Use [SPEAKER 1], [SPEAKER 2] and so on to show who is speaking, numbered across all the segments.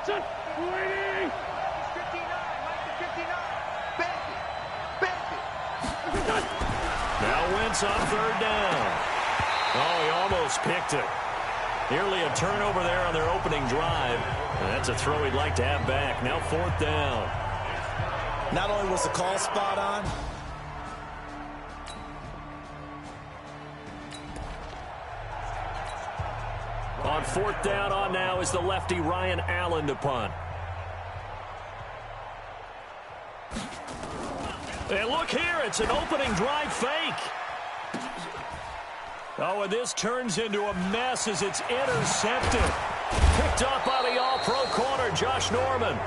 [SPEAKER 1] Waiting.
[SPEAKER 2] 59, Mike to 59. Bend it.
[SPEAKER 3] Now Wentz on third down. Oh, he almost picked it. Nearly a turnover there on their opening drive. And that's a throw he'd like to have back. Now fourth down.
[SPEAKER 4] Not only was the call spot on,
[SPEAKER 3] on fourth down on now is the lefty Ryan Allen to punt. And look here, it's an opening drive fake. Oh, and this turns into a mess as it's intercepted. Picked up by the all-pro corner, Josh Norman.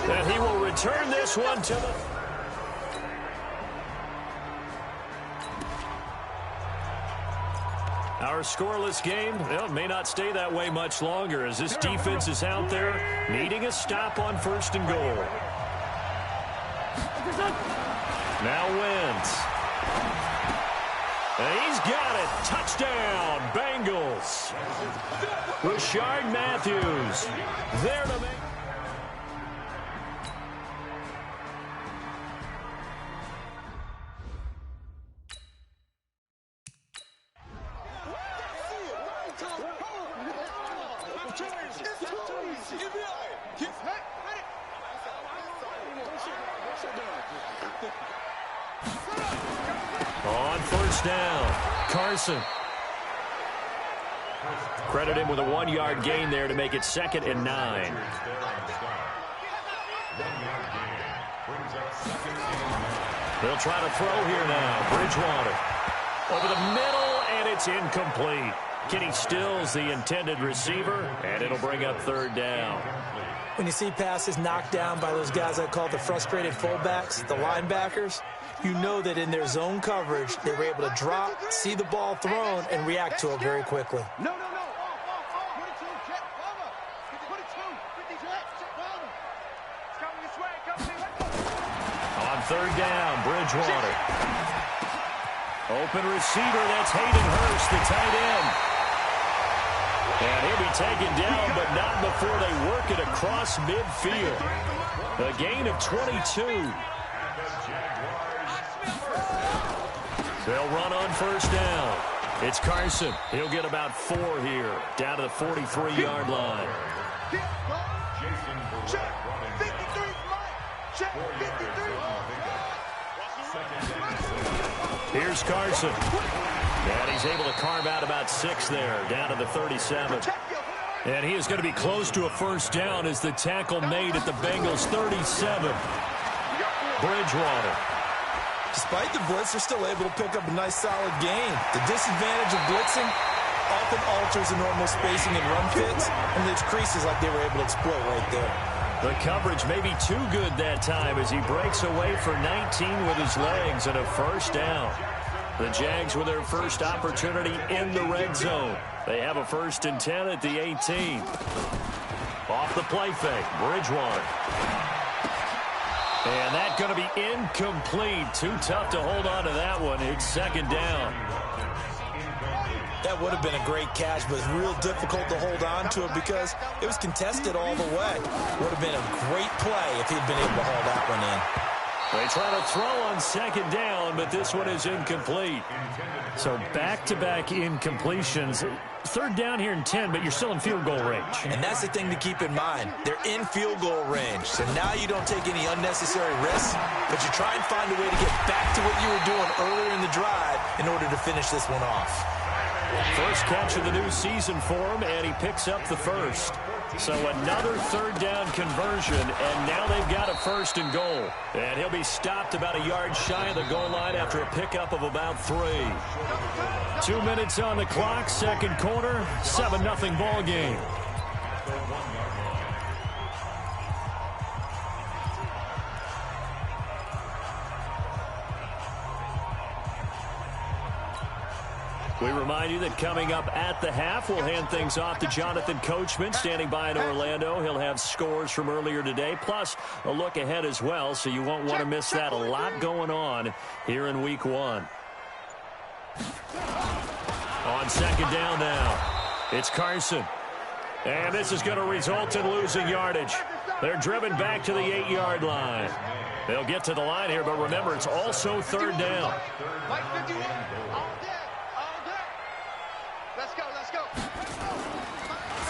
[SPEAKER 3] And he will return this one to the... Our scoreless game, well, may not stay that way much longer as this defense is out there needing a stop on first and goal. Now Wentz. And he's got it. Touchdown, Bengals. Rashard Matthews there to make... On first down, Carson. Credit him with a 1-yard gain there to make it 2nd and 9. They'll try to throw here now. Bridgewater over the middle, and it's incomplete. Kenny Stills the intended receiver, and it'll bring up third down.
[SPEAKER 4] when you see passes knocked down by those guys I call the frustrated fullbacks, the linebackers, you know that in their zone coverage, they were able to drop, see the ball thrown, and react to it very quickly.
[SPEAKER 2] No. 22, check, cover. 22, 50, check, cover. It's coming this way,
[SPEAKER 3] On third down, Bridgewater. Open receiver, that's Hayden Hurst, the tight end. And he'll be taken down, but not before they work it across midfield. A gain of 22. They'll run on first down. It's Carson. He'll get about 4 here, down to the 43-yard line.
[SPEAKER 2] Check, 53, check, 53.
[SPEAKER 3] Here's Carson. And he's able to carve out about 6 there, down to the 37. And he is going to be close to a first down as the tackle made at the Bengals' 37. Bridgewater.
[SPEAKER 4] Despite the blitz, they're still able to pick up a nice, solid gain. The disadvantage of blitzing often alters the normal spacing and run fits, and leaves creases like they were able to exploit right there.
[SPEAKER 3] The coverage may be too good that time as he breaks away for 19 with his legs and a first down. The Jags with their first opportunity in the red zone. They have a 1st and 10 at the 18. Off the play fake, Bridgewater. And that's going to be incomplete. Too tough to hold on to that one. It's 2nd down.
[SPEAKER 4] That would have been a great catch, but it's real difficult to hold on to it because it was contested all the way. Would have been a great play if he'd been able to haul that one in.
[SPEAKER 3] They try to throw on 2nd down, but this one is incomplete. So back-to-back incompletions. 3rd down here and 10, but you're still in field goal range.
[SPEAKER 4] And that's the thing to keep in mind. They're in field goal range. So now you don't take any unnecessary risks, but you try and find a way to get back to what you were doing earlier in the drive in order to finish this one off.
[SPEAKER 3] First catch of the new season for him, and he picks up the first. So another 3rd down conversion, and now they've got a 1st and goal. And he'll be stopped about a yard shy of the goal line after a pickup of about 3. 2 minutes on the clock, 2nd quarter, 7-0 ball game. We remind you that coming up at the half, we'll hand things off to Jonathan Coachman, standing by in Orlando. He'll have scores from earlier today, plus a look ahead as well, so you won't want to miss that. A lot going on here in Week 1. On 2nd down now, it's Carson. And this is going to result in losing yardage. They're driven back to the 8-yard line. They'll get to the line here, but remember, it's also third down.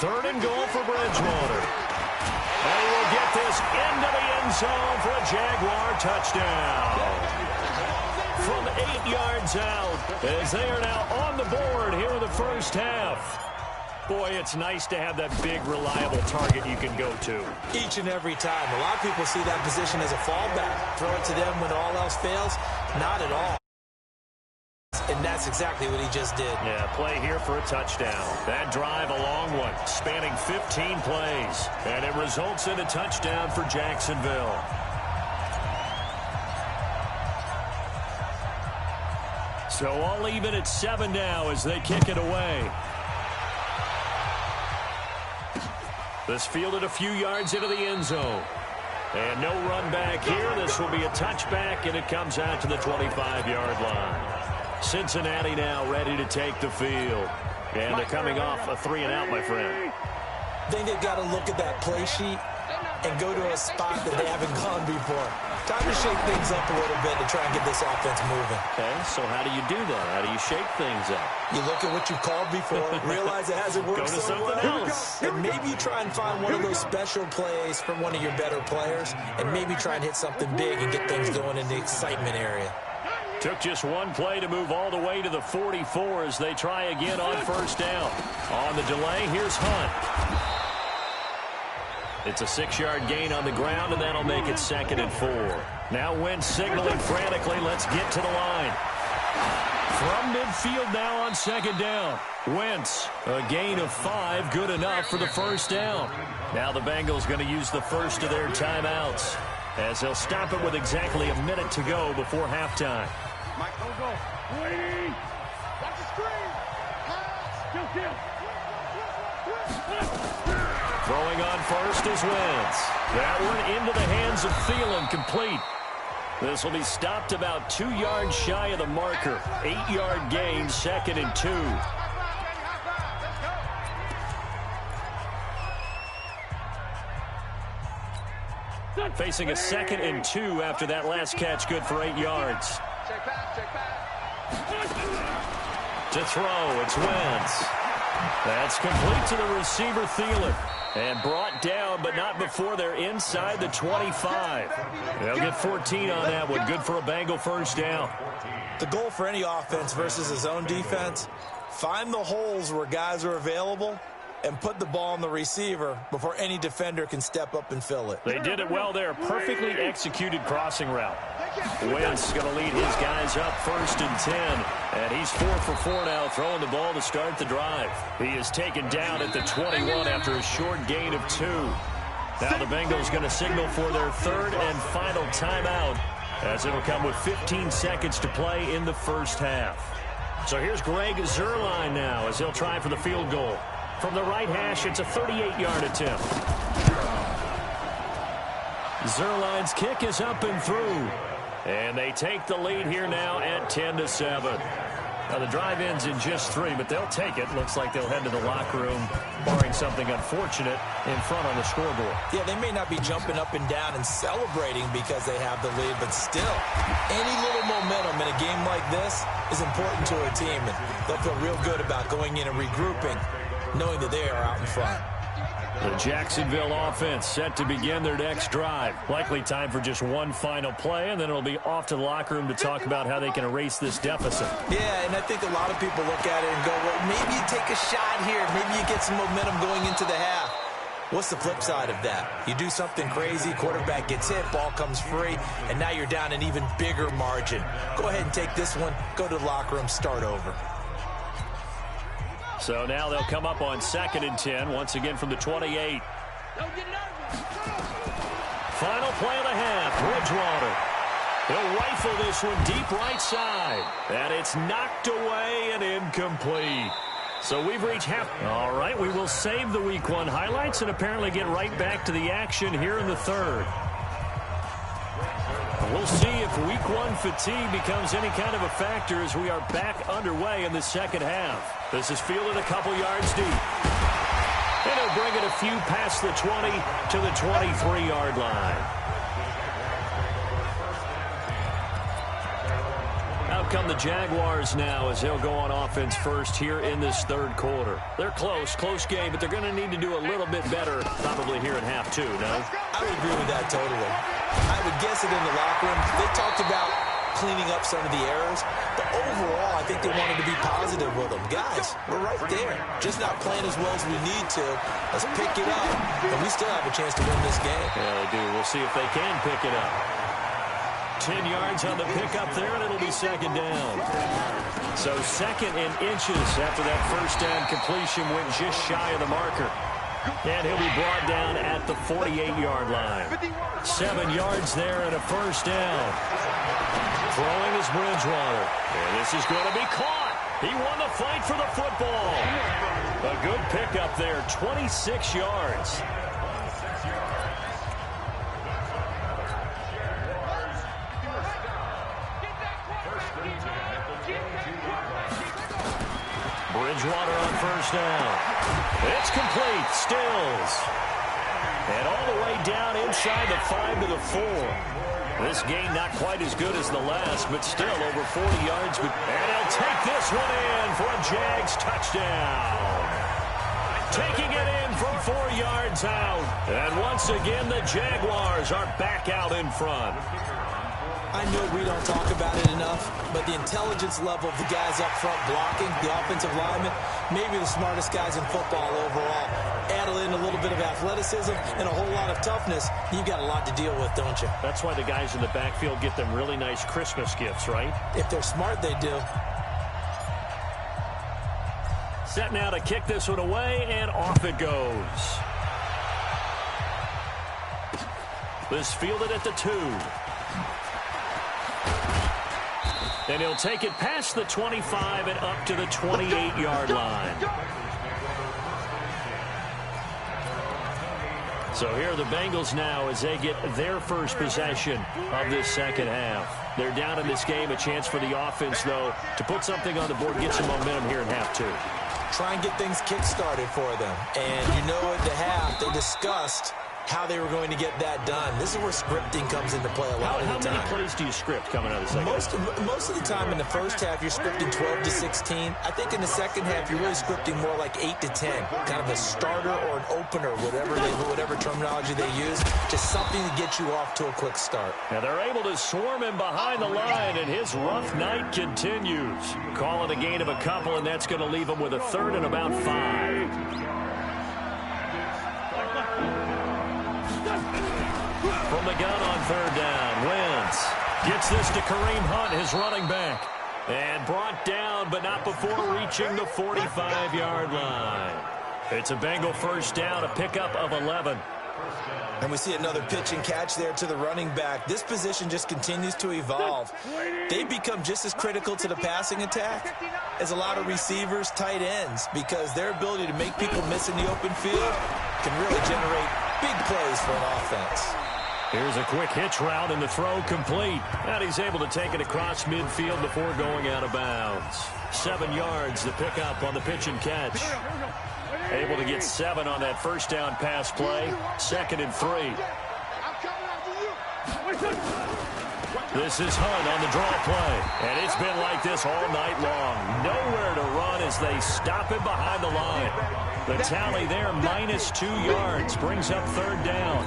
[SPEAKER 3] Third and goal for Bridgewater. And he will get this into the end zone for a Jaguar touchdown. From 8 yards out, as they are now on the board here in the first half. Boy, it's nice to have that big, reliable target you can go to.
[SPEAKER 4] Each and every time. A lot of people see that position as a fallback. Throw it to them when all else fails. Not at all. And that's exactly what he just did.
[SPEAKER 3] Yeah, play here for a touchdown. That drive, a long one, spanning 15 plays. And it results in a touchdown for Jacksonville. So all even at 7 now as they kick it away. This fielded a few yards into the end zone. And no run back here. This will be a touchback, and it comes out to the 25-yard line. Cincinnati now ready to take the field. And they're coming off a 3-and-out, my friend.
[SPEAKER 4] I think they've got to look at that play sheet and go to a spot that they haven't gone before. Time to shake things up a little bit to try and get this offense moving.
[SPEAKER 3] Okay, so how do you do that? How do you shake things up?
[SPEAKER 4] You look at what you've called before, realize it hasn't worked
[SPEAKER 3] Go to
[SPEAKER 4] so
[SPEAKER 3] something
[SPEAKER 4] well.
[SPEAKER 3] else.
[SPEAKER 4] And maybe you try and find one of those special plays from one of your better players, and maybe try and hit something big and get things going in the excitement area.
[SPEAKER 3] Took just one play to move all the way to the 44 as they try again on first down. On the delay, here's Hunt. It's a 6-yard gain on the ground, and that'll make it 2nd and 4. Now Wentz signaling frantically, let's get to the line. From midfield now on 2nd down. Wentz, a gain of 5, good enough for the first down. Now the Bengals going to use the first of their timeouts as they'll stop it with exactly a minute to go before halftime.
[SPEAKER 2] Mike, go. Wait. Watch the screen. Pass. Kill.
[SPEAKER 3] Throwing on first is Wentz. That one into the hands of Thielen, complete. This will be stopped about 2 yards shy of the marker. 8-yard gain, 2nd and 2. Facing a 2nd and 2 after that last catch, good for 8 yards.
[SPEAKER 2] Check back.
[SPEAKER 3] To throw, it's Wentz. That's complete to the receiver, Thielen. And brought down, but not before they're inside the 25. They'll get 14 on that one. Good for a Bengal first down.
[SPEAKER 4] The goal for any offense versus his own defense, find the holes where guys are available and put the ball on the receiver before any defender can step up and fill it.
[SPEAKER 3] They did it well there. Perfectly executed crossing route. Wentz going to lead his guys up 1st and 10. And he's 4 for 4 now, throwing the ball to start the drive. He is taken down at the 21 after a short gain of 2. Now the Bengals going to signal for their 3rd and final timeout, as it'll come with 15 seconds to play in the first half. So here's Greg Zuerlein now as he'll try for the field goal. From the right hash, it's a 38-yard attempt. Zuerlein's kick is up and through. And they take the lead here now at 10-7. Now the drive ends in just 3, but they'll take it. Looks like they'll head to the locker room, barring something unfortunate, in front on the scoreboard.
[SPEAKER 4] Yeah, they may not be jumping up and down and celebrating because they have the lead, but still, any little momentum in a game like this is important to a team, and they'll feel real good about going in and regrouping, knowing that they are out in front.
[SPEAKER 3] The Jacksonville offense set to begin their next drive. Likely time for just one final play, and then it'll be off to the locker room to talk about how they can erase this deficit.
[SPEAKER 4] Yeah, and I think a lot of people look at it and go, well, maybe you take a shot here. Maybe you get some momentum going into the half. What's the flip side of that? You do something crazy, quarterback gets hit, ball comes free, and now you're down an even bigger margin. Go ahead and take this one, go to the locker room, start over.
[SPEAKER 3] So now they'll come up on 2nd and 10, once again from the 28. Final play of the half, Bridgewater. He'll rifle this one deep right side. And it's knocked away and incomplete. So we've reached half. All right, we will save the Week 1 highlights and apparently get right back to the action here in the 3rd. We'll see if Week 1 fatigue becomes any kind of a factor as we are back underway in the 2nd half. This is fielded a couple yards deep. And he'll bring it a few past the 20 to the 23-yard line. Out come the Jaguars now as they'll go on offense first here in this third quarter. They're close game, but they're going to need to do a little bit better probably here in half two, no?
[SPEAKER 4] I would agree with that totally. I would guess it in the locker room. They talked about cleaning up some of the errors, but overall, I think they wanted to be positive with them. Guys, we're right there. Just not playing as well as we need to. Let's pick it up, and we still have a chance to win this game.
[SPEAKER 3] Yeah, they do. We'll see if they can pick it up. 10 yards on the pickup there, and it'll be second down. So second and inches after that first down completion went just shy of the marker. And he'll be brought down at the 48-yard line. 7 yards there and a first down. Throwing is Bridgewater. And this is going to be caught. He won the fight for the football. A good pickup there, 26 yards. Bridgewater on first down. It's complete. Stills. And all the way down inside the 5 to the 4. This game not quite as good as the last, but still over 40 yards. And he'll take this one in for a Jags touchdown. Taking it in from 4 yards out. And once again, the Jaguars are back out in front.
[SPEAKER 4] I know we don't talk about it enough, but the intelligence level of the guys up front blocking, the offensive linemen, maybe the smartest guys in football overall. Add in a little bit of athleticism and a whole lot of toughness, you've got a lot to deal with, don't you?
[SPEAKER 3] That's why the guys in the backfield get them really nice Christmas gifts, right?
[SPEAKER 4] If they're smart, they do.
[SPEAKER 3] Set now to kick this one away, and off it goes. This fielded at the 2. And he'll take it past the 25 and up to the 28-yard line. So here are the Bengals now as they get their first possession of this second half. They're down in this game. A chance for the offense, though, to put something on the board, get some momentum here in half two.
[SPEAKER 4] Try and get things kick-started for them. And you know at the half, they discussed how they were going to get that done. This is where scripting comes into play a lot of the time.
[SPEAKER 3] How many plays do you script coming out of the second half?
[SPEAKER 4] Most of the time in the first half, you're scripting 12 to 16. I think in the second half, you're really scripting more like 8 to 10. Kind of a starter or an opener, whatever terminology they use. Just something to get you off to a quick start.
[SPEAKER 3] Now they're able to swarm him behind the line, and his rough night continues. Calling a gain of a couple, and that's going to leave him with a third and about 5. From the gun on third down, Wentz gets this to Kareem Hunt, his running back. And brought down, but not before reaching the 45-yard line. It's a Bengal first down, a pickup of 11.
[SPEAKER 4] And we see another pitch and catch there to the running back. This position just continues to evolve. They become just as critical to the passing attack as a lot of receivers, tight ends, because their ability to make people miss in the open field can really generate big plays for an offense.
[SPEAKER 3] Here's a quick hitch route, and the throw complete. And he's able to take it across midfield before going out of bounds. 7 yards, the pickup on the pitch and catch. Able to get 7 on that first down pass play. 2nd and 3. This is Hunt on the draw play. And it's been like this all night long. Nowhere to run as they stop him behind the line. The tally there, -2 yards, brings up third down.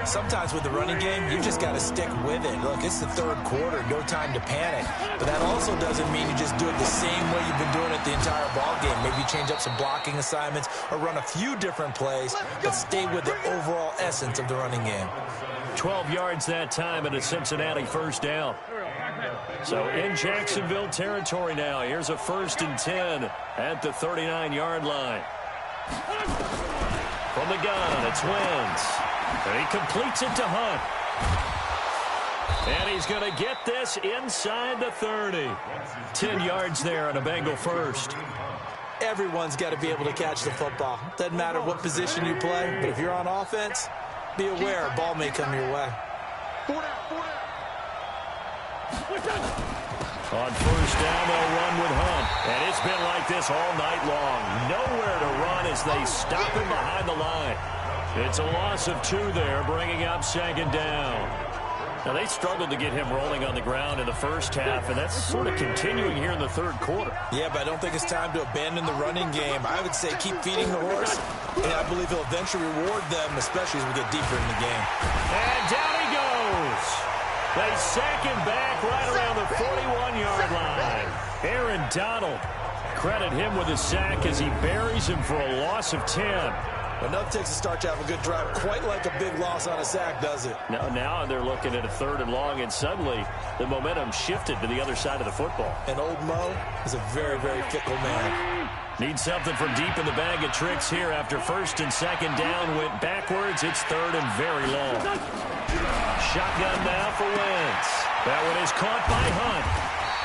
[SPEAKER 4] Sometimes with the running game, you just got to stick with it. Look, it's the third quarter, no time to panic. But that also doesn't mean you just do it the same way you've been doing it the entire ball game. Maybe change up some blocking assignments or run a few different plays, but stay with the overall essence of the running game.
[SPEAKER 3] 12 yards that time and a Cincinnati first down. So in Jacksonville territory now. Here's a 1st and 10 at the 39-yard line. From the gun, it's Wentz. And he completes it to Hunt. And he's going to get this inside the 30. 10 yards there and a Bengal first.
[SPEAKER 4] Everyone's got to be able to catch the football. Doesn't matter what position you play, but if you're on offense, be aware a ball may come your way.
[SPEAKER 3] On first down, they'll run with Hunt. And it's been like this all night long. Nowhere to run as they stop him behind the line. It's a loss of 2 there, bringing up 2nd down. Now, they struggled to get him rolling on the ground in the first half, and that's sort of continuing here in the 3rd quarter.
[SPEAKER 4] Yeah, but I don't think it's time to abandon the running game. I would say keep feeding the horse, and I believe he'll eventually reward them, especially as we get deeper in the game.
[SPEAKER 3] And down he goes. They sack him back right around the 41-yard line. Aaron Donald, credit him with a sack as he buries him for a loss of 10.
[SPEAKER 4] Enough takes a start to have a good drive, quite like a big loss on a sack, does it?
[SPEAKER 3] Now they're looking at a 3rd and long, and suddenly the momentum shifted to the other side of the football.
[SPEAKER 4] And old Mo is a very, very fickle man.
[SPEAKER 3] Needs something from deep in the bag of tricks here after 1st and 2nd down went backwards. It's 3rd and very long. Shotgun now for Wentz. That one is caught by Hunt.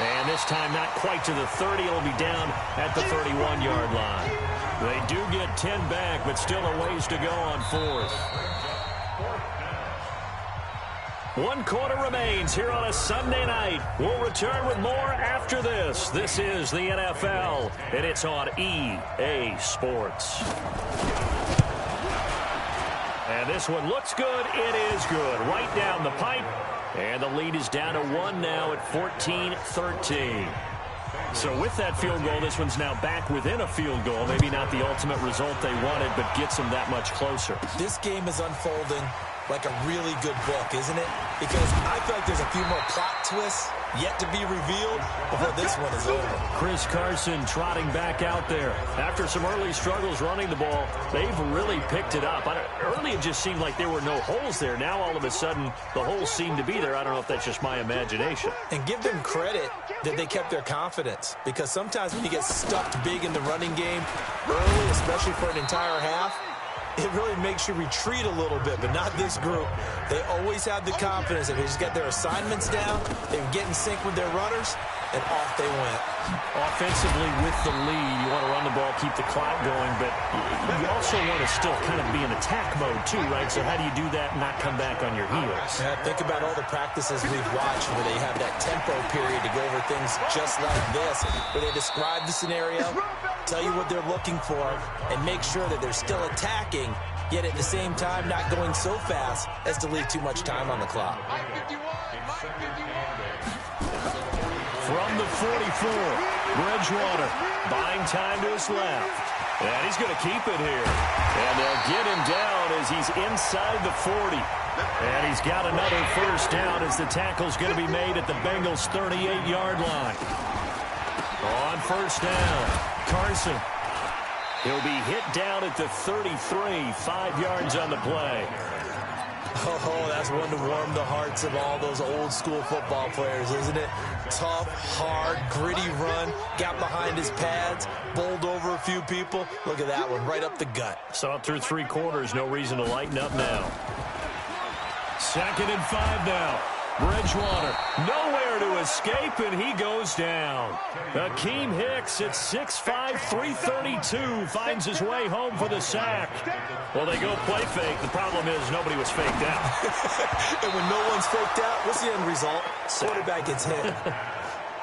[SPEAKER 3] And this time not quite to the 30. It'll be down at the 31-yard line. They do get 10 back, but still a ways to go on 4th. 1 quarter remains here on a Sunday night. We'll return with more after this. This is the NFL, and it's on EA Sports. And this one looks good. It is good. Right down the pipe. And the lead is down to 1 now at 14-13. So with that field goal, this one's now back within a field goal. Maybe not the ultimate result they wanted, but gets them that much closer.
[SPEAKER 4] This game is unfolding like a really good book, isn't it? Because I feel like there's a few more plot twists yet to be revealed before this one is over.
[SPEAKER 3] Chris Carson trotting back out there. After some early struggles running the ball, they've really picked it up. Early it just seemed like there were no holes there. Now all of a sudden the holes seem to be there. I don't know if that's just my imagination.
[SPEAKER 4] And give them credit that they kept their confidence, because sometimes when you get stuffed big in the running game early, especially for an entire half, it really makes you retreat a little bit, but not this group. They always have the confidence. If they just get their assignments down, they get in sync with their runners, and off they went.
[SPEAKER 3] Offensively with the lead, you want to run the ball, keep the clock going, but you also want to still kind of be in attack mode too, right? So how do you do that and not come back on your heels?
[SPEAKER 4] Yeah, think about all the practices we've watched where they have that tempo period to go over things just like this, where they describe the scenario, tell you what they're looking for, and make sure that they're still attacking, yet at the same time not going so fast as to leave too much time on the clock.
[SPEAKER 3] From the 44, Bridgewater buying time to his left. And he's going to keep it here. And they'll get him down as he's inside the 40. And he's got another first down as the tackle's going to be made at the Bengals' 38-yard line. On first down, Carson. He'll be hit down at the 33, 5 yards on the play.
[SPEAKER 4] Oh, that's one to warm the hearts of all those old-school football players, isn't it? Tough, hard, gritty run, got behind his pads, bowled over a few people. Look at that one, right up the gut.
[SPEAKER 3] Saw it through 3 quarters, no reason to lighten up now. 2nd and 5 now. Bridgewater, nowhere to escape, and he goes down. Akeem Hicks at 6'5", 332, finds his way home for the sack. Well, they go play fake. The problem is nobody was faked out.
[SPEAKER 4] And when no one's faked out, what's the end result? Quarterback gets hit.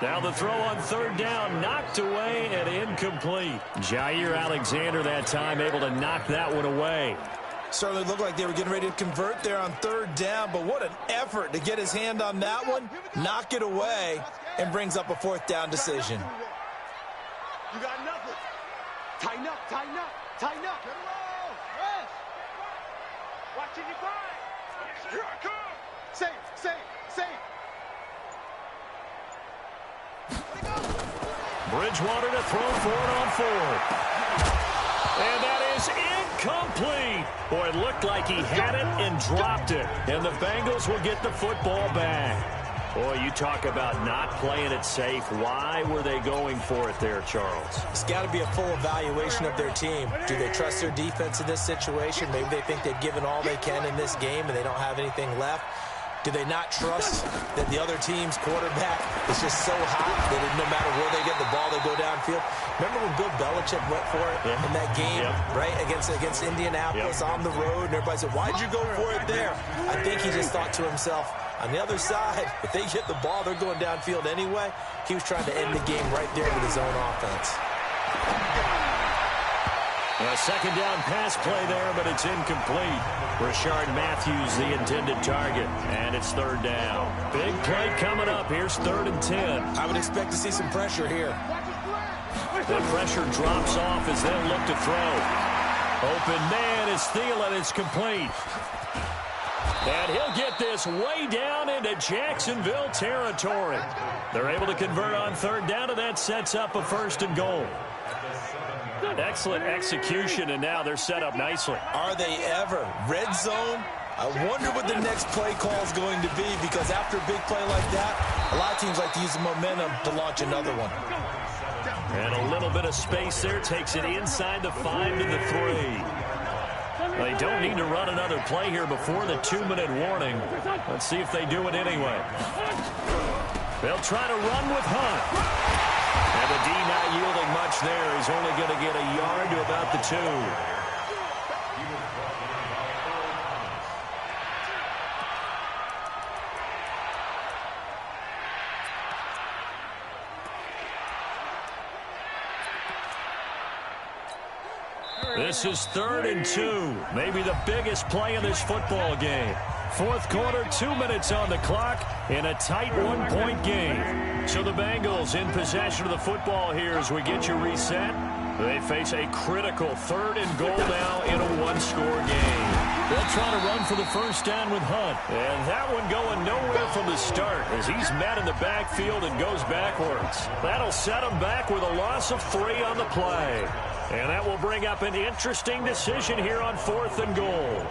[SPEAKER 3] Now the throw on 3rd down, knocked away and incomplete. Jair Alexander that time able to knock that one away.
[SPEAKER 4] Certainly looked like they were getting ready to convert there on 3rd down, but what an effort to get his hand on that one, knock it away, and brings up a 4th down decision.
[SPEAKER 2] You got nothing. Tighten up, tighten up, tighten up. Get along. Rest. Watching your grind. Here I come. Safe.
[SPEAKER 3] Bridgewater to throw for it on 4th. And that is incomplete. Boy, it looked like he had it and dropped it. And the Bengals will get the football back. Boy, you talk about not playing it safe. Why were they going for it there, Charles?
[SPEAKER 4] It's got to be a full evaluation of their team. Do they trust their defense in this situation? Maybe they think they've given all they can in this game and they don't have anything left. Do they not trust that the other team's quarterback is just so hot that no matter where they get the ball, they go downfield? Remember when Bill Belichick went for it in that game, right, against Indianapolis on the road, and everybody said, why'd you go for it there? I think he just thought to himself, On the other side, if they get the ball, they're going downfield anyway. He was trying to end the game right there with his own offense.
[SPEAKER 3] A second down pass play there, but it's incomplete. Rashard Matthews, the intended target, and it's third down. Big play coming up. Here's 3rd and 10.
[SPEAKER 4] I would expect to see some pressure here.
[SPEAKER 3] The pressure drops off as they'll look to throw. Open man is Thielen. It's complete. And he'll get this way down into Jacksonville territory. They're able to convert on 3rd down, and that sets up a 1st and goal. Excellent execution, and now they're set up nicely.
[SPEAKER 4] Are they ever? Red zone? I wonder what the next play call is going to be, because after a big play like that, a lot of teams like to use the momentum to launch another one.
[SPEAKER 3] And a little bit of space there takes it inside the 5 to the 3. They don't need to run another play here before the 2-minute warning. Let's see if they do it anyway. They'll try to run with Hunt. And the D not yielding much there. He's only going to get a yard to about the 2. This is 3rd and 2. Maybe the biggest play in this football game. 4th quarter, 2 minutes on the clock in a tight 1-point game. So the Bengals in possession of the football here as we get you reset. They face a critical 3rd and goal now in a 1-score game. They'll try to run for the 1st down with Hunt. And that one going nowhere from the start as he's met in the backfield and goes backwards. That'll set him back with a loss of 3 on the play. And that will bring up an interesting decision here on 4th and goal.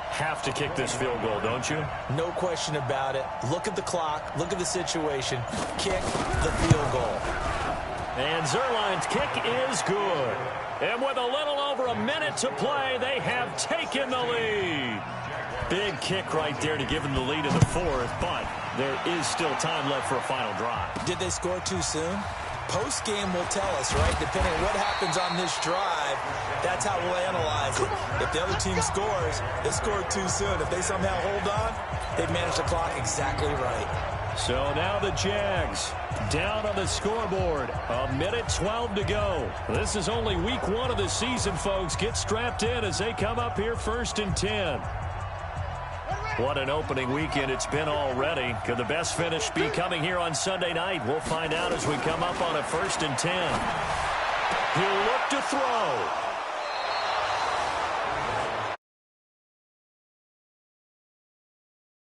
[SPEAKER 3] Have to kick this field goal, don't you?
[SPEAKER 4] No question about it. Look at the clock. Look at the situation. Kick the field goal.
[SPEAKER 3] And Zerline's kick is good. And with a little over a minute to play, they have taken the lead. Big kick right there to give them the lead in the 4th, but there is still time left for a final drive.
[SPEAKER 4] Did they score too soon? Post-game will tell us, right? Depending on what happens on this drive, that's how we'll analyze it. If the other team scores, they scored too soon. If they somehow hold on, they've managed the clock exactly right.
[SPEAKER 3] So now the Jags down on the scoreboard. 1:12 to go. This is only week 1 of the season, folks. Get strapped in as they come up here 1st and 10. What an opening weekend it's been already. Could the best finish be coming here on Sunday night? We'll find out as we come up on a 1st and 10. He'll look to throw.